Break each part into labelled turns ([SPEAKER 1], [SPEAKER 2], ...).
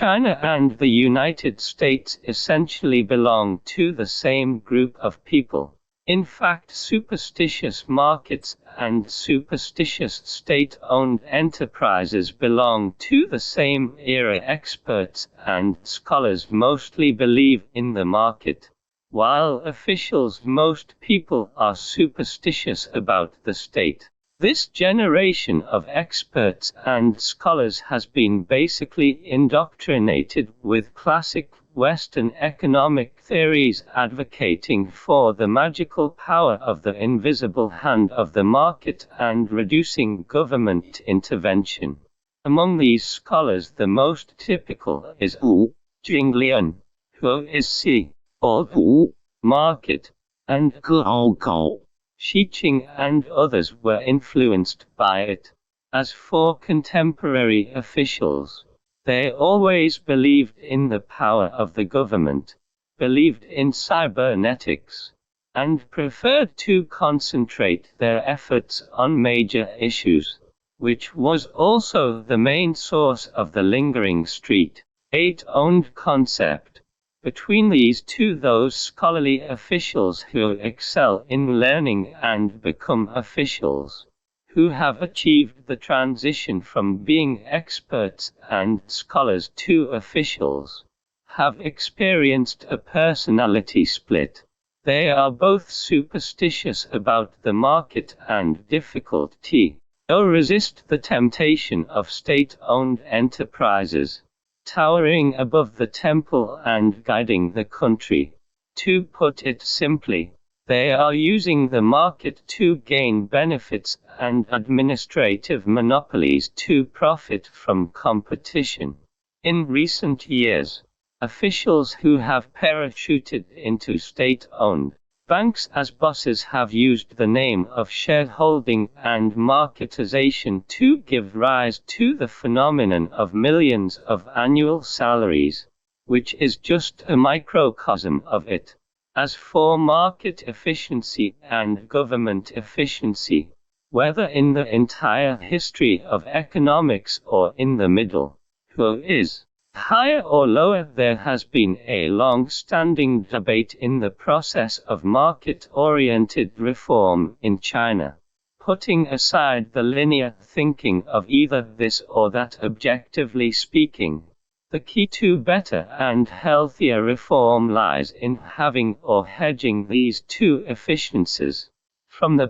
[SPEAKER 1] China and the United States essentially belong to the same group of people. In fact, superstitious markets and superstitious state-owned enterprises belong to the same era. Experts and scholars mostly believe in the market, while officials, most people, are superstitious about the state. This generation of experts and scholars has been basically indoctrinated with classic Western economic theories advocating for the magical power of the invisible hand of the market and reducing government intervention. Among these scholars, the most typical is Wu Jinglian, who is C, or Wu, market, and Gao Xiqing and others were influenced by it. As for contemporary officials, they always believed in the power of the government, believed in cybernetics, and preferred to concentrate their efforts on major issues, which was also the main source of the lingering state-owned concept. Between these two, those scholarly officials who excel in learning and become officials, who have achieved the transition from being experts and scholars to officials, have experienced a personality split. They are both superstitious about the market and difficult to resist the temptation of state-owned enterprises, towering above the temple and guiding the country. To put it simply, they are using the market to gain benefits and administrative monopolies to profit from competition. In recent years, officials who have parachuted into state-owned banks as bosses have used the name of shareholding and marketization to give rise to the phenomenon of millions of annual salaries, which is just a microcosm of it. As for market efficiency and government efficiency, whether in the entire history of economics or in the middle, who is higher or lower, there has been a long-standing debate in the process of market-oriented reform in China. Putting aside the linear thinking of either this or that, objectively speaking, the key to better and healthier reform lies in having or hedging these two efficiencies. From the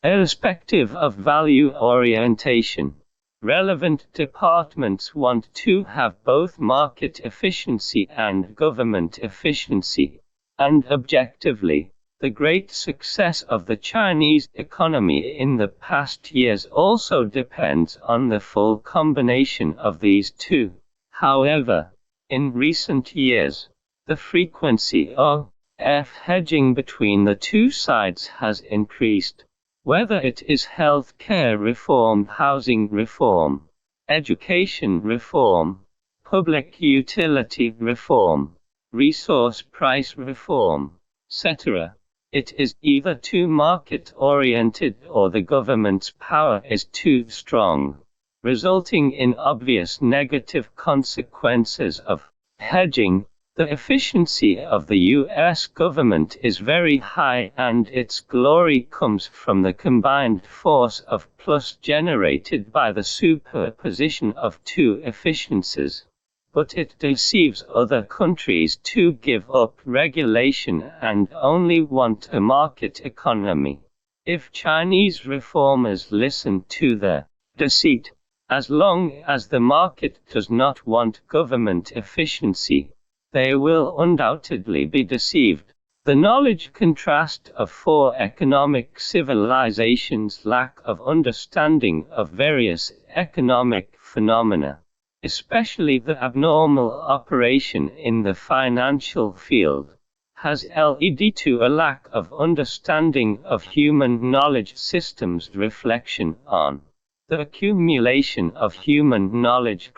[SPEAKER 1] perspective of value orientation, relevant departments want to have both market efficiency and government efficiency, and objectively, the great success of the Chinese economy in the past years also depends on the full combination of these two. However, in recent years, the frequency of hedging between the two sides has increased. Whether it is health care reform, housing reform, education reform, public utility reform, resource price reform, etc., it is either too market-oriented or the government's power is too strong, resulting in obvious negative consequences of hedging. The efficiency of the U.S. government is very high, and its glory comes from the combined force of plus generated by the superposition of two efficiencies. But it deceives other countries to give up regulation and only want a market economy. If Chinese reformers listen to their deceit, as long as the market does not want government efficiency, they will undoubtedly be deceived. The knowledge contrast of four economic civilizations' lack of understanding of various economic phenomena, especially the abnormal operation in the financial field, has led to a lack of understanding of human knowledge systems. Reflection on the accumulation of human knowledge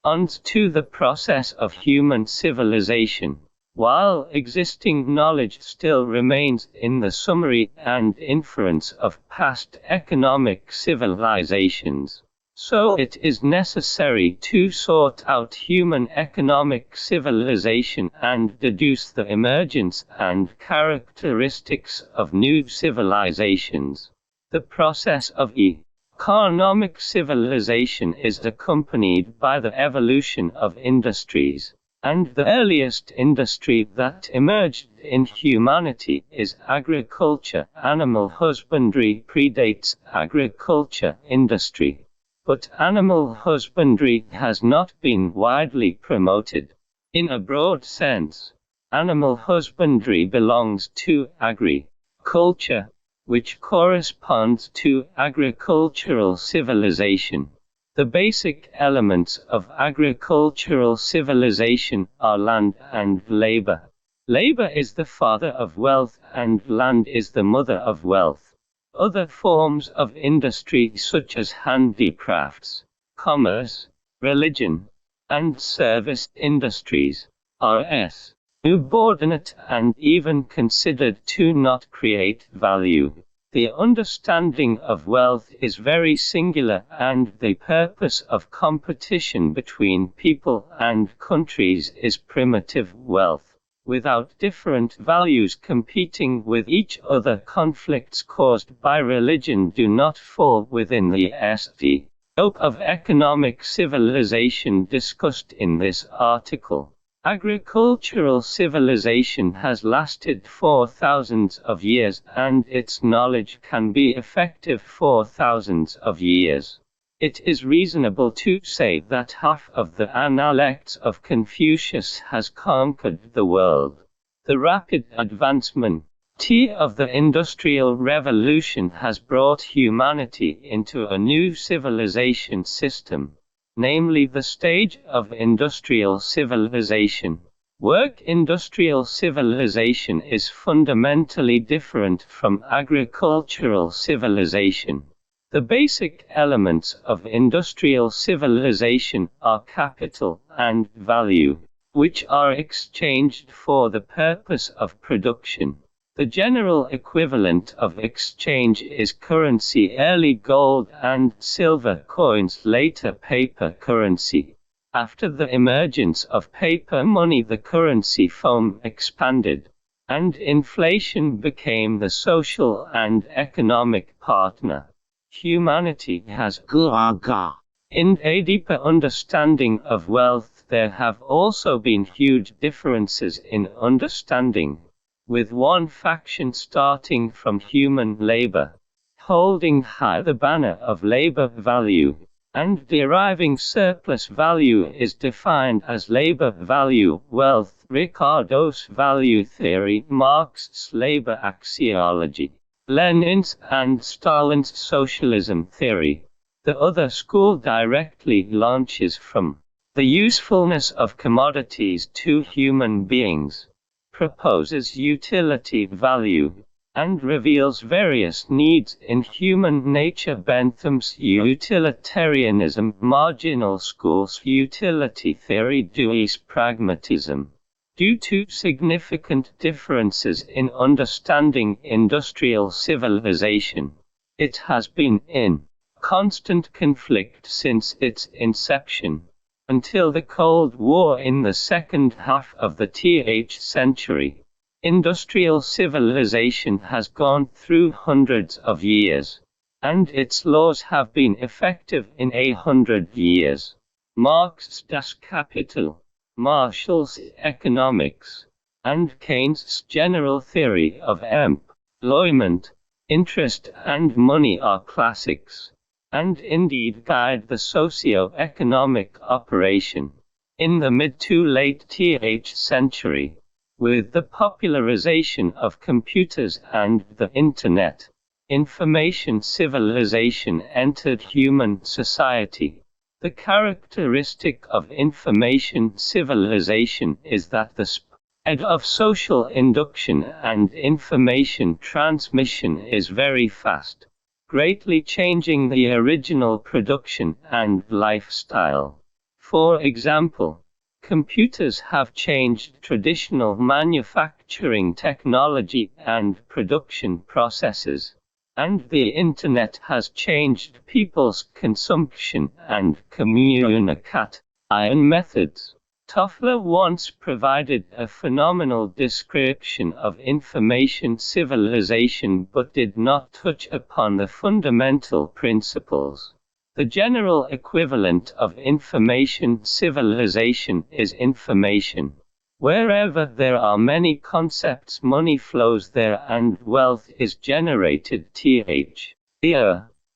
[SPEAKER 1] corresponds to the process of human civilization, while existing knowledge still remains in the summary and inference of past economic civilizations. So it is necessary to sort out human economic civilization and deduce the emergence and characteristics of new civilizations. The process of economic civilization is accompanied by the evolution of industries, and the earliest industry that emerged in humanity is agriculture. Animal husbandry predates agriculture industry, but animal husbandry has not been widely promoted. In a broad sense, animal husbandry belongs to agriculture, which corresponds to agricultural civilization. The basic elements of agricultural civilization are land and labor. Labor is the father of wealth and land is the mother of wealth. Other forms of industry such as handicrafts, commerce, religion, and service industries are subordinate and even considered to not create value. The understanding of wealth is very singular, and the purpose of competition between people and countries is primitive wealth. Without different values competing with each other, conflicts caused by religion do not fall within the scope of economic civilization discussed in this article. Agricultural civilization has lasted for thousands of years, and its knowledge can be effective for thousands of years. It is reasonable to say that half of the analects of Confucius has conquered the world. The rapid advancement of the Industrial Revolution has brought humanity into a new civilization system, namely the stage of industrial civilization. Work industrial civilization is fundamentally different from agricultural civilization. The basic elements of industrial civilization are capital and value, which are exchanged for the purpose of production. The general equivalent of exchange is currency, early gold and silver coins, later paper currency. After the emergence of paper money, the currency form expanded, and inflation became the social and economic partner. Humanity has in a deeper understanding of wealth. There have also been huge differences in understanding, with one faction starting from human labor, holding high the banner of labor value, and deriving surplus value is defined as labor value. Wealth, Ricardo's value theory, Marx's labor axiology, Lenin's and Stalin's socialism theory. The other school directly launches from the usefulness of commodities to human beings, proposes utility value, and reveals various needs in human nature. Bentham's utilitarianism, marginal schools, utility theory, Dewey's pragmatism. Due to significant differences in understanding industrial civilization, it has been in constant conflict since its inception, until the Cold War in the second half of the 20th century. Industrial civilization has gone through hundreds of years, and its laws have been effective in 100 years. Marx's Das Kapital, Marshall's Economics, and Keynes' general theory of employment, interest and money are classics, and indeed guide the socio-economic operation. In the mid to late 20th century, with the popularization of computers and the Internet, information civilization entered human society. The characteristic of information civilization is that the spread of social induction and information transmission is very fast, greatly changing the original production and lifestyle. For example, computers have changed traditional manufacturing technology and production processes, and the internet has changed people's consumption and communicate methods. Toffler once provided a phenomenal description of information civilization but did not touch upon the fundamental principles. The general equivalent of information civilization is information. Wherever there are many concepts, money flows there and wealth is generated.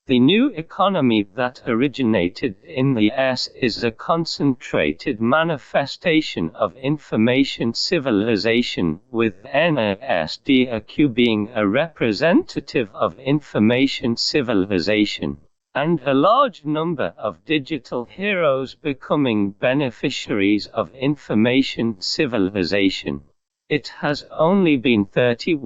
[SPEAKER 1] The new economy that originated in the S is a concentrated manifestation of information civilization, with NASDAQ being a representative of information civilization, and a large number of digital heroes becoming beneficiaries of information civilization. It has only been 30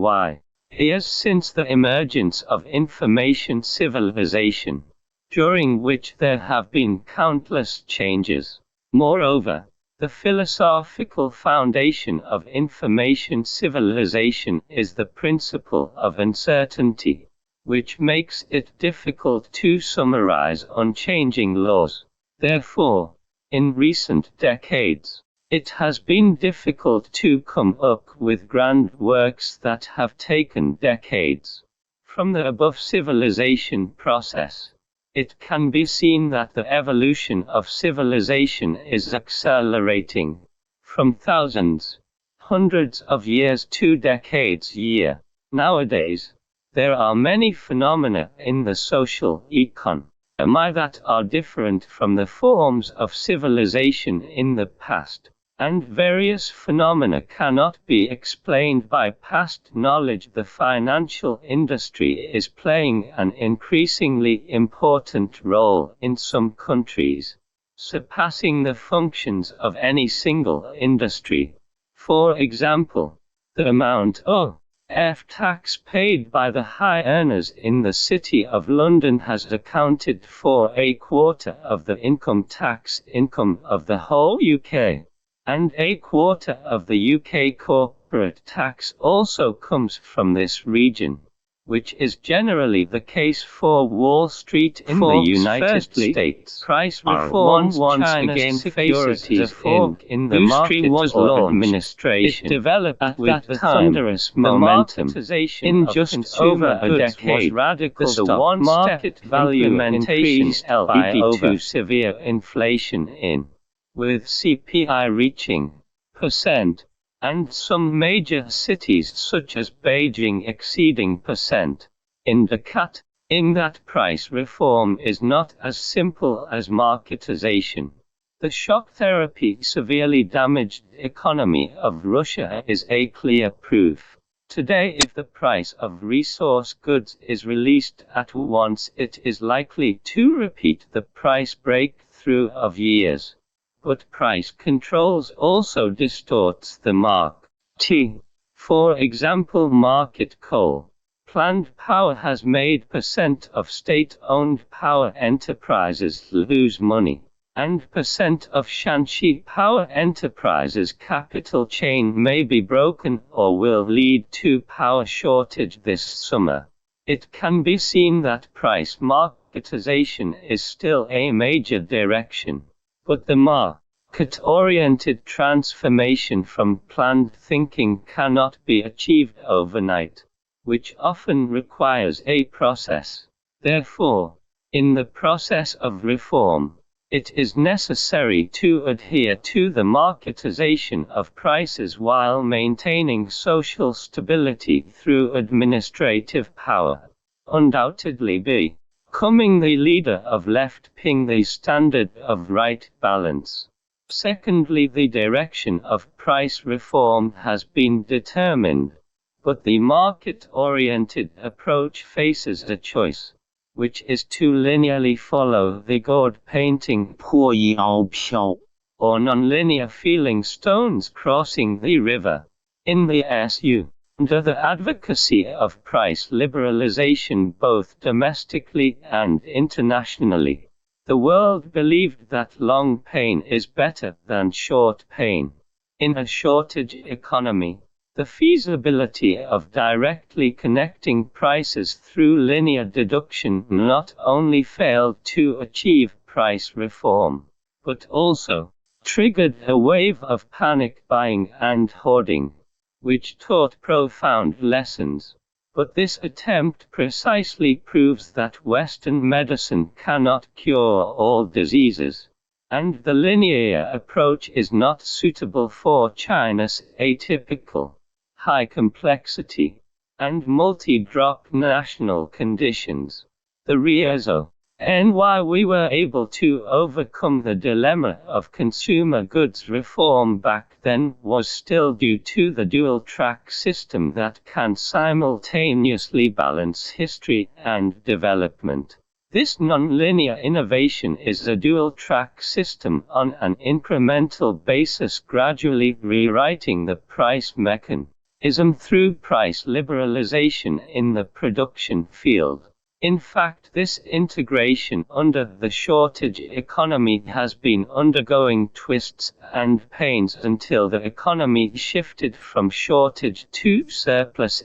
[SPEAKER 1] years since the emergence of information civilization, during which there have been countless changes. Moreover, the philosophical foundation of information civilization is the principle of uncertainty, which makes it difficult to summarize unchanging laws. Therefore, in recent decades, it has been difficult to come up with grand works that have taken decades. From the above civilization process, it can be seen that the evolution of civilization is accelerating from thousands, hundreds of years to decades year. Nowadays, there are many phenomena in the social economy that are different from the forms of civilization in the past, and various phenomena cannot be explained by past knowledge. The financial industry is playing an increasingly important role in some countries, surpassing the functions of any single industry. For example, the amount of tax paid by the high earners in the City of London has accounted for a quarter of the income of the whole UK, and a quarter of the UK corporate tax also comes from this region, which is generally the case for Wall Street in the United States. Price reform once again faces a fork in the market or administration. It developed with the thunderous momentum. In just over a decade, radical stock market value increased by over severe inflation with CPI reaching %, and some major cities such as Beijing exceeding %. In that price reform is not as simple as marketization. The shock therapy severely damaged economy of Russia is a clear proof. Today, if the price of resource goods is released at once, it is likely to repeat the price breakthrough of years. But price controls also distorts the market. For example, market coal plant power has made % of state-owned power enterprises lose money, and % of Shanxi power enterprises capital chain may be broken or will lead to power shortage this summer. It can be seen that price marketization is still a major direction. But the market-oriented transformation from planned thinking cannot be achieved overnight, which often requires a process. Therefore, in the process of reform, it is necessary to adhere to the marketization of prices while maintaining social stability through administrative power. Undoubtedly, becoming the leader of left-ping the standard of right balance. Secondly, the direction of price reform has been determined, but the market-oriented approach faces a choice, which is to linearly follow the god painting or non-linear feeling stones crossing the river. In the SU, under the advocacy of price liberalization both domestically and internationally, the world believed that long pain is better than short pain. In a shortage economy, The feasibility of directly connecting prices through linear deduction not only failed to achieve price reform, but also triggered a wave of panic buying and hoarding, which taught profound lessons. But this attempt precisely proves that Western medicine cannot cure all diseases, and the linear approach is not suitable for China's atypical, high complexity, and multi-drop national conditions. The reason why we were able to overcome the dilemma of consumer goods reform back then was still due to the dual-track system that can simultaneously balance history and development. This non-linear innovation is a dual-track system on an incremental basis, gradually rewriting the price mechanism through price liberalization in the production field. In fact, this integration under the shortage economy has been undergoing twists and pains until the economy shifted from shortage to surplus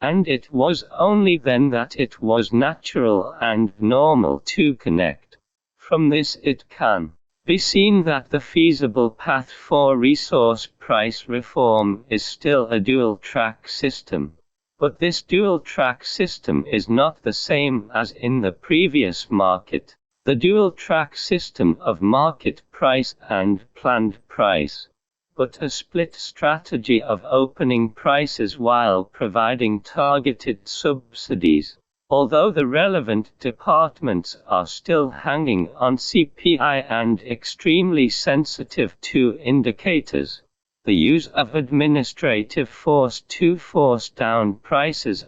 [SPEAKER 1] and it was only then that it was natural and normal to connect. From this it can be seen that the feasible path for resource price reform is still a dual-track system. But this dual-track system is not the same as in the previous market, the dual-track system of market price and planned price, but a split strategy of opening prices while providing targeted subsidies. Although the relevant departments are still hanging on CPI and extremely sensitive to indicators, the use of administrative force to force down prices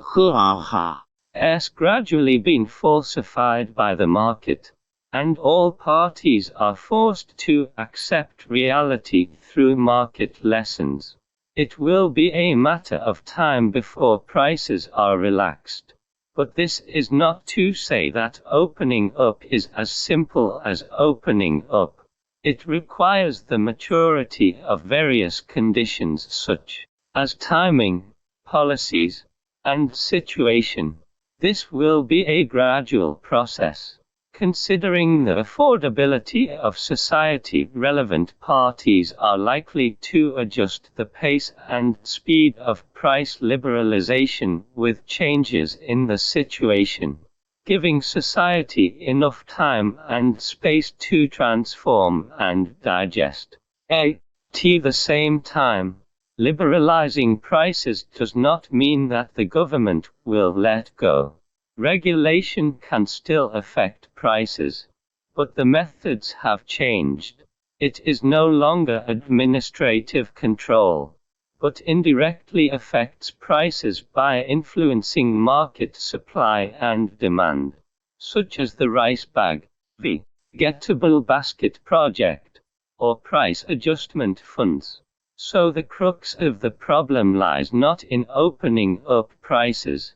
[SPEAKER 1] has gradually been falsified by the market, and all parties are forced to accept reality through market lessons. It will be a matter of time before prices are relaxed. But this is not to say that opening up is as simple as opening up. It requires the maturity of various conditions such as timing, policies, and situation. This will be a gradual process. Considering the affordability of society, relevant parties are likely to adjust the pace and speed of price liberalization with changes in the situation, giving society enough time and space to transform and digest. At the same time, liberalizing prices does not mean that the government will let go. Regulation can still affect prices, but the methods have changed. It is no longer administrative control, but indirectly affects prices by influencing market supply and demand, such as the rice bag, the gettable basket project, or price adjustment funds. So the crux of the problem lies not in opening up prices,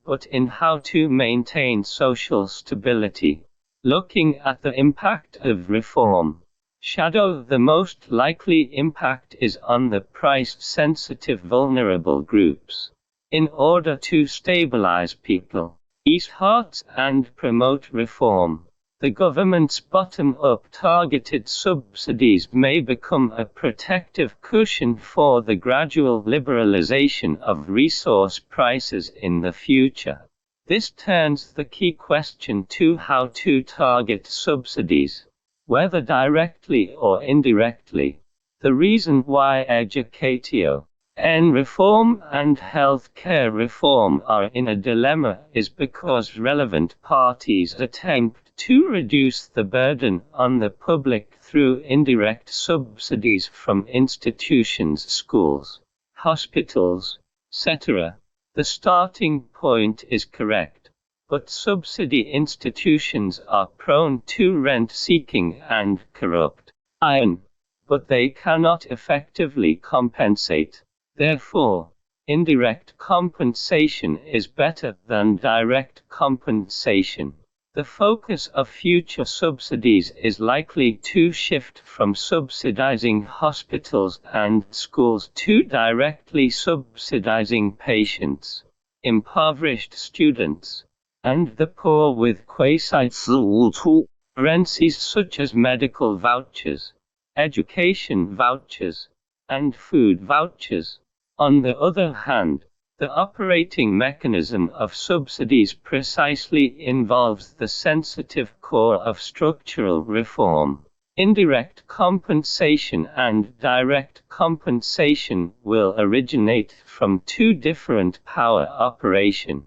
[SPEAKER 1] but in how to maintain social stability. Looking at the impact of reform, the most likely impact is on the price-sensitive vulnerable groups. In order to stabilize people, ease hearts and promote reform, the government's bottom-up targeted subsidies may become a protective cushion for the gradual liberalization of resource prices in the future. This turns the key question to how to target subsidies, whether directly or indirectly. The reason why education reform and healthcare reform are in a dilemma is because relevant parties attempt to reduce the burden on the public through indirect subsidies from institutions, schools, hospitals, etc. The starting point is correct, but subsidy institutions are prone to rent-seeking and corrupt, but they cannot effectively compensate. Therefore, indirect compensation is better than direct compensation. The focus of future subsidies is likely to shift from subsidizing hospitals and schools to directly subsidizing patients, impoverished students, and the poor with quasi-currencies such as medical vouchers, education vouchers, and food vouchers. On the other hand, the operating mechanism of subsidies precisely involves the sensitive core of structural reform. Indirect compensation and direct compensation will originate from two different power operations.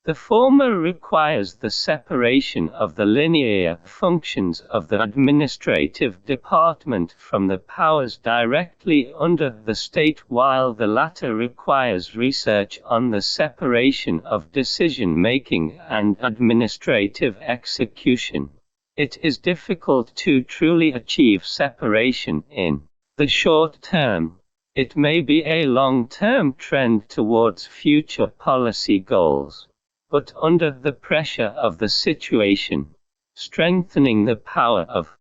[SPEAKER 1] The former requires the separation of the linear functions of the administrative department from the powers directly under the state, while the latter requires research on the separation of decision-making and administrative execution. It is difficult to truly achieve separation in the short term. It may be a long-term trend towards future policy goals. But under the pressure of the situation, strengthening the power of